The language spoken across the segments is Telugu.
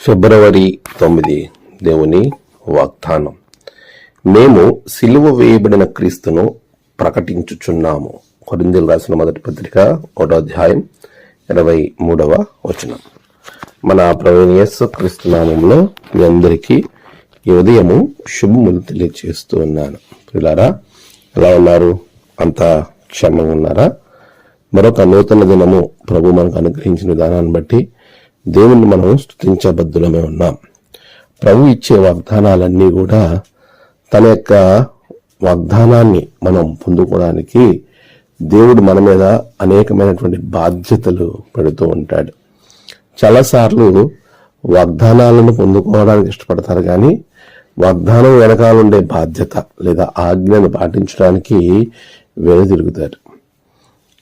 ఫిబ్రవరి 9 దేవుని వాగ్దానం. మేము సిలువ వేయబడిన క్రీస్తును ప్రకటించుచున్నాము. కొరింథీయులకు రాసిన మొదటి పత్రిక 1వ అధ్యాయం 23వ వచనం. మన ప్రభువైన యేసు క్రీస్తు నామములో మీ అందరికీ ఈ ఉదయము శుభములు తెలియజేస్తూ ఉన్నాను. ప్రియులారా, ఎలా ఉన్నారు? అంతా క్షేమంగా ఉన్నారా? మరొక నూతన దినము ప్రభు మనకు అనుగ్రహించిన విధానాన్ని బట్టి దేవుణ్ణి మనం స్తుతించబద్దులమే ఉన్నాం. ప్రభు ఇచ్చే వాగ్దానాలన్నీ కూడా తన యొక్క వాగ్దానాన్ని మనం పొందుకోవడానికి దేవుడు మన మీద అనేకమైనటువంటి బాధ్యతలు పెడుతూ ఉంటాడు. చాలాసార్లు వాగ్దానాలను పొందుకోవడానికి ఇష్టపడతారు, కానీ వాగ్దానం వెనకాలండే బాధ్యత లేదా ఆజ్ఞను పాటించడానికి వెనుదిరుగుతారు.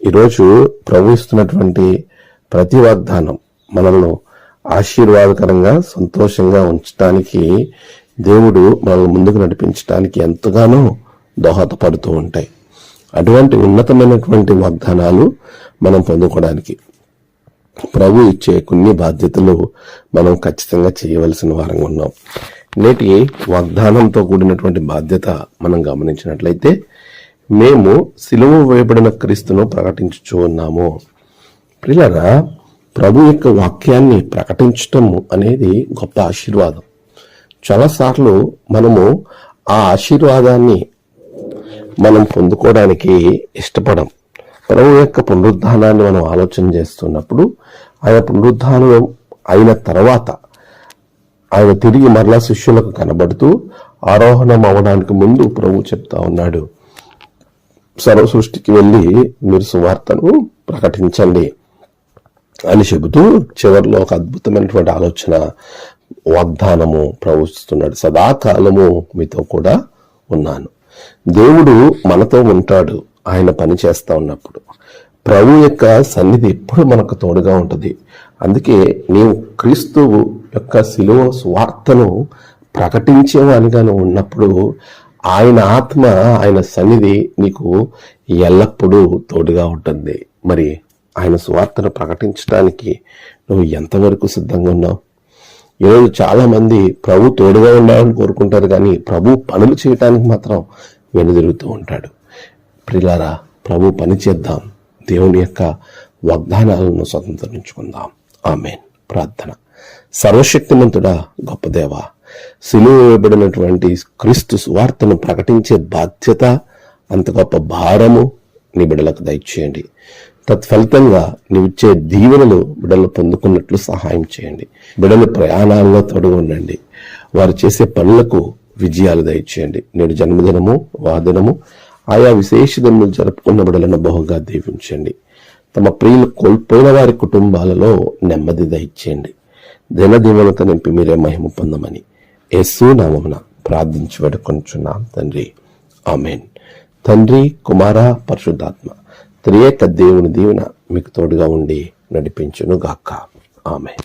ఈరోజు ప్రభు ఇస్తున్నటువంటి ప్రతి వాగ్దానం మనల్ని ఆశీర్వాదకరంగా సంతోషంగా ఉంచడానికి, దేవుడు మనల్ని ముందుకు నడిపించడానికి ఎంతగానో దోహదపడుతూ ఉంటాయి. అటువంటి ఉన్నతమైనటువంటి వాగ్దానాలు మనం పొందుకోవడానికి ప్రభు ఇచ్చే కొన్ని బాధ్యతలు మనం ఖచ్చితంగా చేయవలసిన వారంగా ఉన్నాం. నేటి వాగ్దానంతో కూడినటువంటి బాధ్యత మనం గమనించినట్లయితే, మేము సిలువ వేయబడిన క్రీస్తును ప్రకటించుచూ ఉన్నాము. ప్రియులారా, ప్రభు యొక్క వాక్యాన్ని ప్రకటించటం అనేది గొప్ప ఆశీర్వాదం. చాలాసార్లు మనము ఆ ఆశీర్వాదాన్ని మనం పొందుకోవడానికి ఇష్టపడం. ప్రభు యొక్క పునరుద్ధానాన్ని మనం ఆలోచన చేస్తున్నప్పుడు, ఆయన పునరుద్ధానం అయిన తర్వాత ఆయన తిరిగి మరలా శిష్యులకు కనబడుతూ ఆరోహణం అవ్వడానికి ముందు ప్రభు చెప్తా ఉన్నాడు, సర్వ సృష్టికి వెళ్ళి మీరు సువార్తను ప్రకటించండి అని చెబుతూ చివరిలో ఒక అద్భుతమైనటువంటి ఆలోచన, వాగ్దానము ప్రవచిస్తున్నాడు. సదాకాలము మీతో కూడా ఉన్నాను. దేవుడు మనతో ఉంటాడు. ఆయన పని చేస్తా ఉన్నప్పుడు ప్రభు యొక్క సన్నిధి ఎప్పుడు మనకు తోడుగా ఉంటుంది. అందుకే నీవు క్రీస్తు యొక్క శిలువ సువార్తను ప్రకటించేవానిగాను ఉన్నప్పుడు ఆయన ఆత్మ, ఆయన సన్నిధి నీకు ఎల్లప్పుడూ తోడుగా ఉంటుంది. మరి ఆయన సువార్తను ప్రకటించడానికి నువ్వు ఎంతవరకు సిద్ధంగా ఉన్నావు? ఈరోజు చాలా మంది ప్రభు తోడుగా ఉండాలని కోరుకుంటారు, కానీ ప్రభు పనులు చేయటానికి మాత్రం వెనుదిరుగుతూ ఉంటాడు. ప్రియులారా, ప్రభు పని చేద్దాం. దేవుని యొక్క వాగ్దానాలను స్వతంత్రించుకుందాం. ఆమేన్. ప్రార్థన. సర్వశక్తిమంతుడా, గొప్ప దేవా, సిలువ వేయబడినటువంటి క్రీస్తు సువార్తను ప్రకటించే బాధ్యత, అంత గొప్ప భారము నీ బిడ్డలకు దయచేయండి. తత్ఫలితంగా నీవిచ్చే దీవెనలు బిడ్డలు పొందుకున్నట్లు సహాయం చేయండి. బిడ్డలు ప్రయాణాల్లో తోడుగా ఉండండి. వారు చేసే పనులకు విజయాలు దయచేయండి. నేడు జన్మదినము, వాదనము, ఆయా విశేష దినములు జరుపుకున్న బిడ్డలను బహుగా దీవించండి. తమ ప్రియులు కోల్పోయిన వారి కుటుంబాలలో నెమ్మది దయచేయండి. దినదీవెనతో నింపి మీరే మహిమ పొందమని యేసు నామమున ప్రార్థించి వేడుకొనుచున్నాం తండ్రి. ఆమేన్. తండ్రి, కుమార, పరిశుద్ధాత్మ త్రియేక దేవుని దీవెన మీకు తోడుగా ఉండి నడిపించును గాక. ఆమేన్.